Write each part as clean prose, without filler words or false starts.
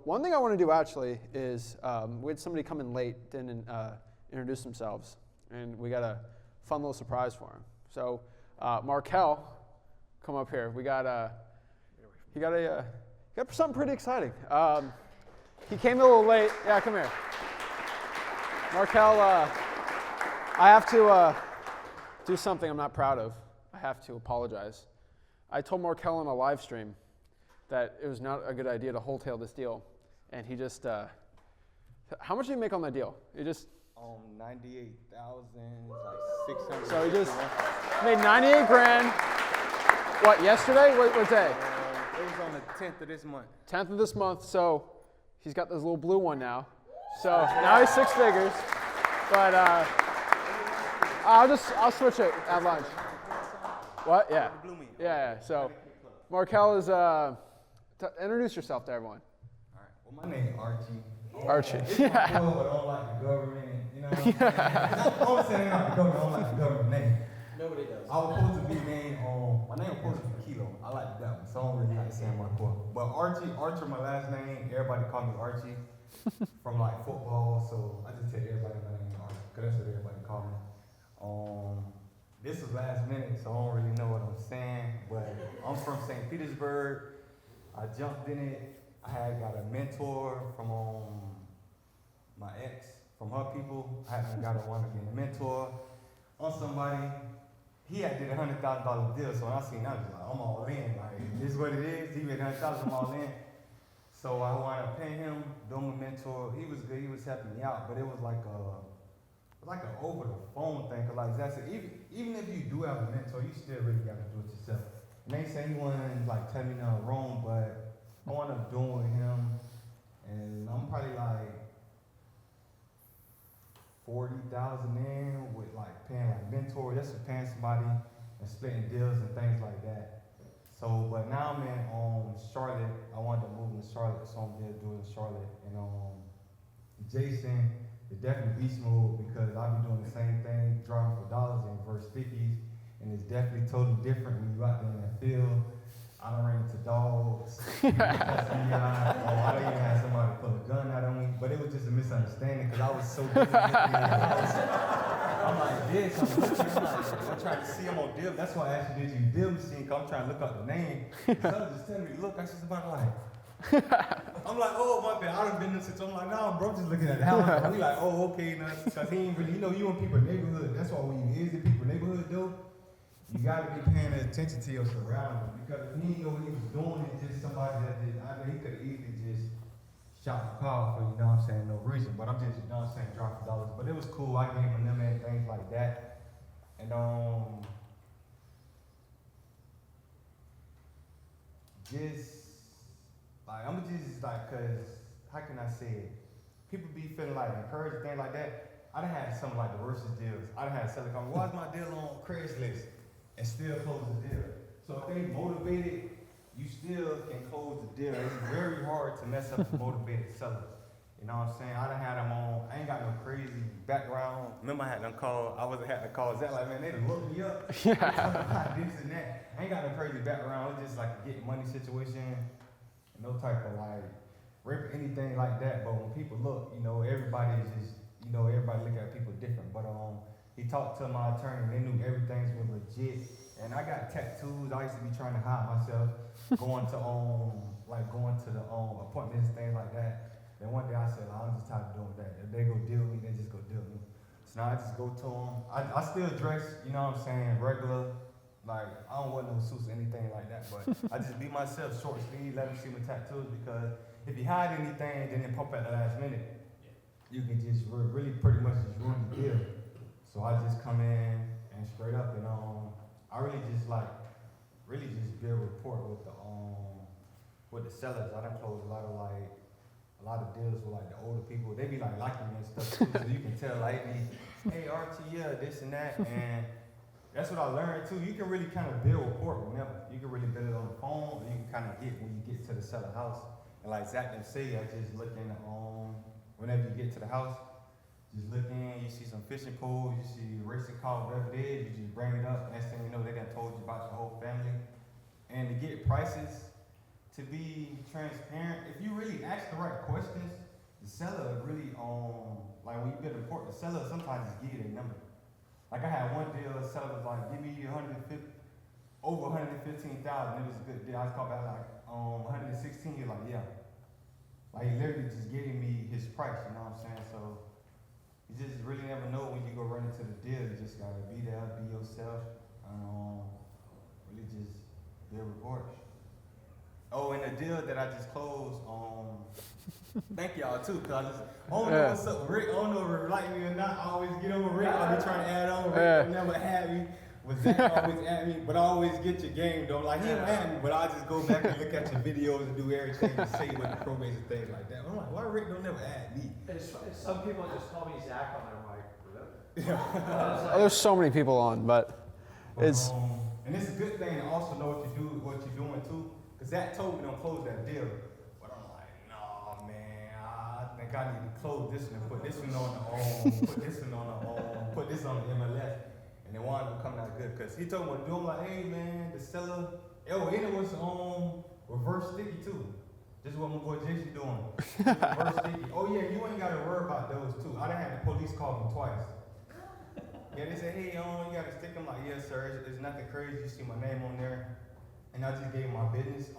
one thing I want to do actually is we had somebody come in late, didn't introduce themselves, and we got a fun little surprise for him. So Marqueal, come up here. We got something pretty exciting. He came a little late. Yeah, come here. Marqueal, I have to do something I'm not proud of. I have to apologize. I told Marqueal on a live stream that it was not a good idea to wholesale this deal, and he just, how much did he make on that deal? He just 98,000, like 600. So he just made 98 grand. What, yesterday? What day? It was on the 10th of this month. 10th of this month. So he's got this little blue one now. So now he's 6 figures. But I'll switch it at lunch. What? Yeah. Yeah. So Marqueal is. Introduce yourself to everyone. All right. Well, my name is Archie. Archie. Yeah. I don't like the government. You know what I'm saying? I'm saying I don't like the government name. Nobody does. I was supposed to be named my name was supposed to be Kilo. I like that one, so I don't really like saying Marqueal. But Archie, my last name. Everybody call me Archie from like football, so I just tell everybody my name is Archie, because that's what everybody call me. This was last minute, so I don't really know what I'm saying, but I'm from St. Petersburg. I jumped in it. I had got a mentor from my ex, from her people. I had got a one to be a mentor on somebody. He had did $100,000 deal, so when I seen that, I was like, I'm all in. Like, this is what it is. He made $100,000, I'm all in. So I wound up paying him, doing my mentor. He was good. He was helping me out, but it was like an over the phone thing. Cause like Zach said, even if you do have a mentor, you still really got to do it yourself. And they say he wasn't like telling me nothing wrong, but I wound up doing him, and I'm probably like 40,000 in with like paying like mentor, just for paying somebody and splitting deals and things like that. So, but now I'm in Charlotte. I wanted to move to Charlotte, so I'm there doing Charlotte. And Jason is definitely beast mode because I be doing the same thing, driving for dollars and versus 50s, and it's definitely totally different when you out there in that field. I done ran into dogs. I don't even have somebody pull a gun out on me, but it was just a misunderstanding because I was so busy. I'm like this. I'm trying to see him on deal. That's why I actually did you deal machine, because I'm trying to look up the name. So just telling me, look, I just about like. I'm like, oh my bad. I done been in this since. I'm like, nah, bro, I'm just looking at the house. We like, oh, okay, now, because he ain't really, you in people's neighborhood. That's why when you is in people's neighborhood, though. You gotta be paying attention to your surroundings, because if he didn't know what he was doing, it's just somebody that did. I know he could have easily just shot the car for, no reason. But I'm just, dropping dollars. But it was cool. I gave him them and things like that. And cause how can I say it? People be feeling like encouraged, things like that. I done had some like the worst deals. I done had selling company. Why's my deal on Craigslist? And still close the deal. So if they motivated, you still can close the deal. It's very hard to mess up the motivated sellers. You know what I'm saying? I done had them on. I ain't got no crazy background. Remember I had them call. I wasn't having to call Zach like, man, they done looked me up. Yeah. This and that. I ain't got no crazy background. It's just like a getting money situation. No type of like rip anything like that. But when people look, everybody is just, everybody look at people different. But he talked to my attorney, and they knew everything was legit. And I got tattoos. I used to be trying to hide myself, going to the appointments, things like that. Then one day I said, I'm just tired of doing that. If they go deal with me, they just go deal with me. So now I just go to them. I still dress, regular. Like, I don't wear no suits or anything like that, but I just be myself, short sleeve, let them see my tattoos, because if you hide anything, then it pop at the last minute. You can just really pretty much just ruin the deal. So I just come in and straight up, and I really just build rapport with the sellers. I done closed a lot of deals with like the older people. They be like liking me and stuff too, so you can tell like, hey Archie, yeah, this and that, and that's what I learned too. You can really kind of build rapport with them. You can really build it on the phone, or you can kind of get when you get to the seller house. And like Zach them say, I just look in whenever you get to the house. Just look in, you see some fishing poles, you see a racing car, whatever it is, you just bring it up. Next thing you know, they done told you about your whole family. And to get prices, to be transparent, if you really ask the right questions, the seller really, like when you get a report, the seller sometimes just give you their number. Like I had one deal, the seller was like, give me over 115,000. It was a good deal. I was called back like 116. He was like, yeah. Like he literally just gave me his price. You know what I'm saying? So you just really never know when you go run into the deal. You just gotta be there, be yourself, and really just be a report. Oh, and the deal that I just closed, thank y'all too, cause I don't know what's up with Rick. I don't know if Rick like me or not. I always get over Rick. I'll be trying to add on. Rick never had me. With Zach always at me, but I always get your game though. Like he don't at me, but I just go back and look at your videos and do everything and say what the probate and things like that. I'm like, why Rick don't never add me? Some people just call me Zach on there. I'm like, really? Yeah. Oh, there's so many people on, but it's. And it's a good thing to also know what you're doing too. Cause Zach told me don't close that deal, but I'm like, no man, I think I need to close this one and put this one on the put this one on the put this on the MLS. And they wanted to come out good because he told me what to do. I'm like, hey man, the seller. Oh, and it was reverse sticky too. This is what my boy Jason doing. Reverse sticky. Oh yeah, you ain't gotta worry about those too. I done had the police call me twice. Yeah, they say, hey, you gotta stick. I'm like, yes sir. It's nothing crazy. You see my name on there, and I just gave my business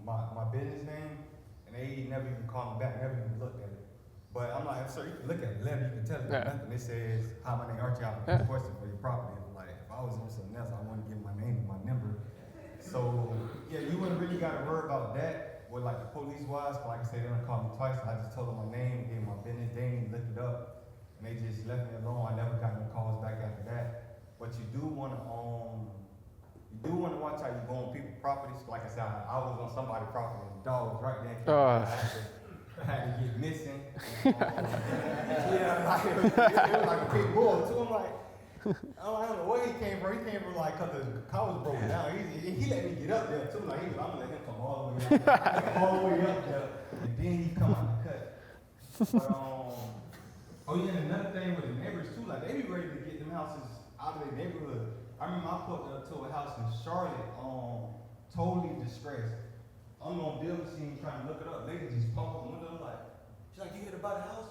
my business name, and they never even called me back. Never even looked at it. But I'm like, sir, you can look at it, you can tell it nothing. It says, hi, my name is Archie, I have a question for your property. I'm like, if I was on something else, I wouldn't give my name and my number. So, yeah, you wouldn't really got to worry about that with like the police wise. Like I said, they don't call me twice. I just told them my name, gave them my business, they didn't even look it up. And they just left me alone. I never got no calls back after that. But you do want to watch how you go on people's properties. Like I said, I was on somebody's property and the dog was right there. I had to get missing. Yeah, like, it was like a big bull too. I'm like, I don't know where he came from. He came from like, cause the car was broken down. He let me get up there too. Like I'm gonna let him come all the way up there. All the way up there. And then he come out the cut. But oh yeah, and another thing with the neighbors too, like they be ready to get them houses out of their neighborhood. I remember I put to a house in Charlotte, totally distressed. I'm on Bill machine trying to look it up. Lady just pop up the window like, she's like, you heard about the house?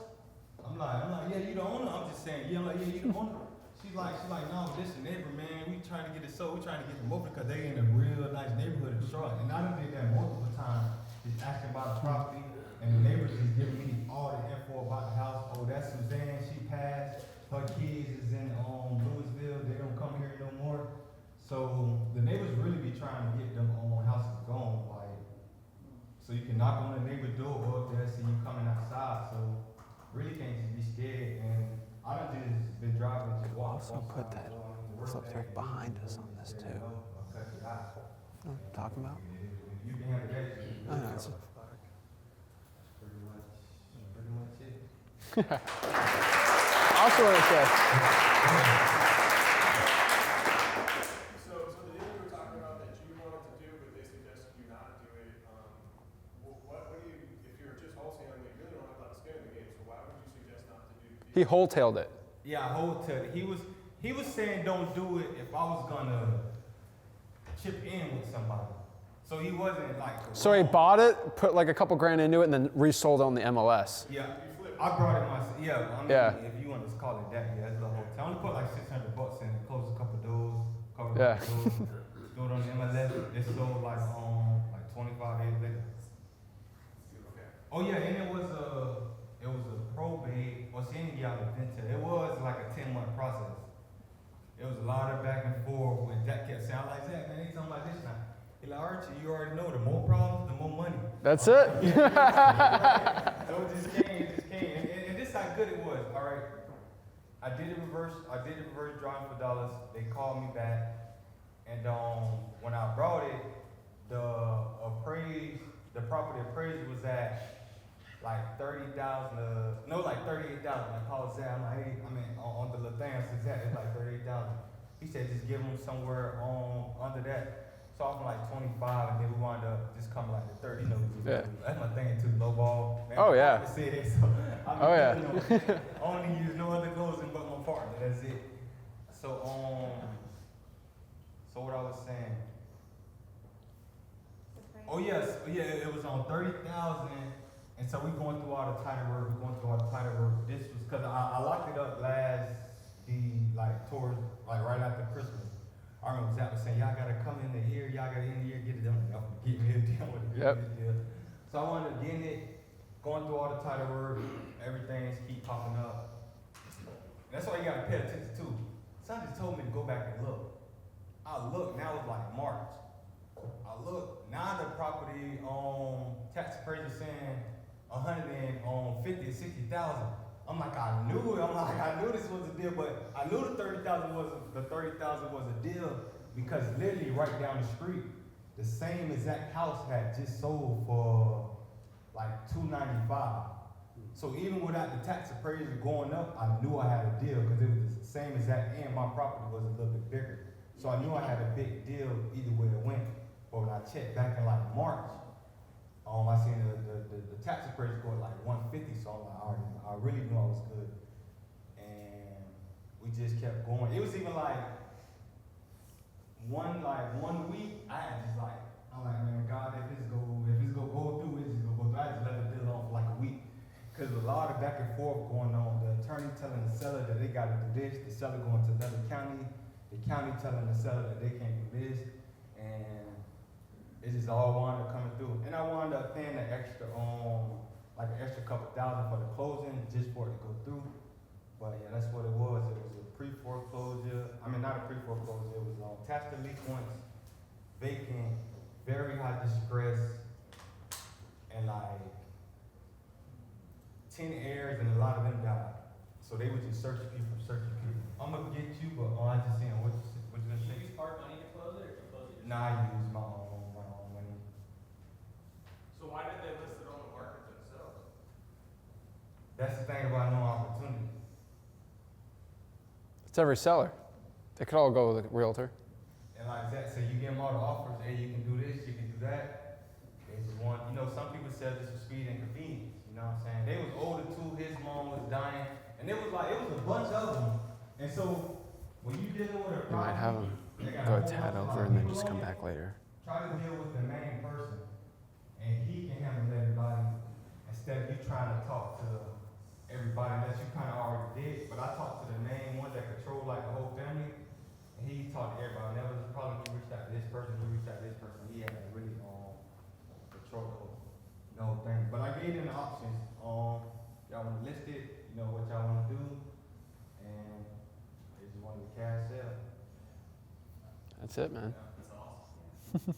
I'm like, yeah, you the owner. I'm just saying, yeah, I'm like, yeah, you the owner. She's like, no, this the neighbor, man. We trying to get it sold. We trying to get them over because they in a real nice neighborhood in Charlotte. And I done did that multiple times, just asking about the property, and the neighbors just giving me all the info about the house. Oh, that's Suzanne. She passed. Her kids is in Louisville. They don't come here no more. So the neighbors really be trying to get them houses going, like. So you can knock on the neighbor's door, go up there, see you coming outside. So really can't just be scared. And I done just been driving to walk. Also put that subject behind us on this too. What I'm talking about? You can have that. I know. It's Pretty much it. also what it says. So the deal you were talking about that you wanted to do, but they suggested you not do it. What do you, if you're just wholesaling, you really don't have a lot of skin in the game. So why would you suggest not to do the deal? He wholetailed it. Yeah, I wholetailed it. He was saying don't do it if I was gonna chip in with somebody. So he wasn't like. So he bought it, put like a couple grand into it, and then resold it on the MLS. Yeah, I brought it myself. Yeah, I mean, if you want to call it that, yeah, it's the hotel. I only put like $600 in, closed a couple doors, covered a couple doors, threw it on the MLS. It sold like 25 days later. Oh yeah, and it was a probate. Well, she didn't get out of the It was like a 10-month process. It was a lot of back and forth when Jack kept saying, like that, man, ain't something like this now. He like, Archie, you already know, the more problems, the more money. That's it. So it just came. And this how good it was, all right? I did the reverse drawing for dollars. They called me back. And when I brought it, the property appraisal was at like 30,000, like 38,000. I called Zach, I'm like, hey, on the little thing, I said, Zach, it's like 38,000. He said, just give him somewhere under that. So I'm like 25, and then we wound up just coming like the 30. That's my thing too, low ball. Man, Oh yeah. I only use no other closing but my partner. That's it. So what I was saying. Oh yes, yeah, it was on 30,000, and so we going through all the title work. This was because I locked it up towards right after Christmas. I remember Zach was saying, y'all gotta come in the year, get it done. Y'all get me a deal with it. Yep. So I wanted to get it, going through all the title work, everything's keep popping up. That's why you gotta pay attention to. Son just told me to go back and look. I look, now it's like March. I look, now the property tax appraiser saying 150 or 60,000. I'm like, I knew it. I knew this was a deal, but I knew the 30,000 was a deal because literally right down the street, the same exact house had just sold for like $295. So even without the tax appraiser going up, I knew I had a deal because it was the same exact, and my property was a little bit bigger. So I knew I had a big deal either way it went. But when I checked back in like March, I seen the tax appraiser go at like 150, so I'm like, I really knew I was good. And we just kept going. It was even like one week, I'm like, man, God, if it's gonna go through, it's just gonna go through. I just let it deal on for like a week. Cause a lot of back and forth going on. The attorney telling the seller that they gotta do this, the seller going to another county, the county telling the seller that they can't do this, and it just all wound up coming through. And I wound up paying an extra, like an extra couple thousand for the closing just for it to go through. But yeah, that's what it was. It was a pre-foreclosure. I mean, not a pre-foreclosure. It was tax delinquents, vacant, very high distress, and like 10 heirs, and a lot of them died. So they were just searching people. I'm gonna get you, but I just saying what you gonna say. Did you use part money to close it, or did you close it? Nah, I use my own money. So why did they list it on the market themselves? That's the thing about no opportunity. It's every seller. They could all go with a realtor. And like Zach said, you give them all the offers, hey, you can do this, you can do that. They just want, some people sell this for speed and convenience, you know what I'm saying? They was older too, his mom was dying, and it was a bunch of them. And so, when you dealing with a You might property, have them they got go a whole tad bunch of over and then people just come on it. back later. Try to deal with the main person, and he can handle everybody, instead of you trying to talk to everybody that you kind of already did. But I talked to the main one that controlled like the whole family, and he talked to everybody. Never was a problem. He reached out to this person, he reached out to this person. He had to really control the whole thing. But I gave them the options. Y'all want to list it, what y'all want to do, and they just wanted to cash out. That's it, man. That's awesome.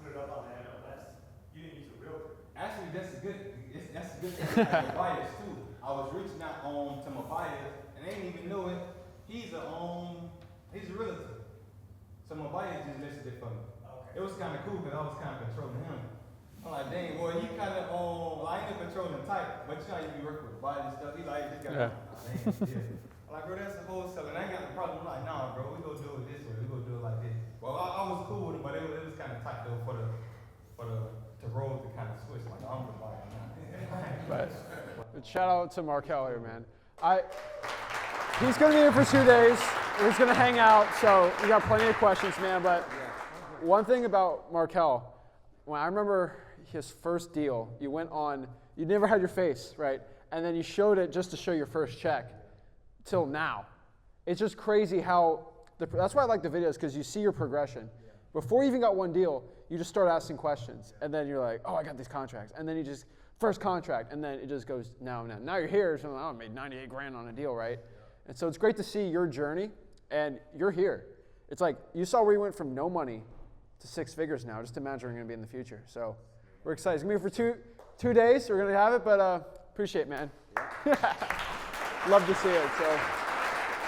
Put it up on the MLS. You didn't use a realtor. Actually, that's a good thing. Like the buyers too. I was reaching out to my buyers, and they didn't even know it. He's a realtor. So my buyer just listed it for me. Okay. It was kind of cool because I was kind of controlling him. I'm like, dang, boy, he kind of I ain't controlling type, but you know you be working with buyers and stuff. He like, just got I'm like, bro, that's a wholesaler. And I ain't got the problem. I'm like, nah, bro, we gonna do it this way. We gonna do it like this. Well, I was cool with it, but it was kind of tight though for the roles to kind of switch. Like, I'm the buyer now. Right. But shout out to Marqueal here, man. He's gonna be here for 2 days. He's gonna hang out, so we got plenty of questions, man. But one thing about Marqueal, when I remember his first deal, you never had your face, right? And then you showed it just to show your first check till now. It's just crazy how, that's why I like the videos, because you see your progression. Before you even got one deal, you just start asking questions. And then you're like, oh, I got these contracts. And then you just, first contract, and then it just goes now. Now you're here, so I made 98 grand on a deal, right? And so it's great to see your journey, and you're here. It's like, you saw where you went from no money to 6 figures now. Just imagine where you're gonna be in the future. So we're excited. It's gonna be for two days. We're gonna have it, but appreciate it, man. Love to see it. So.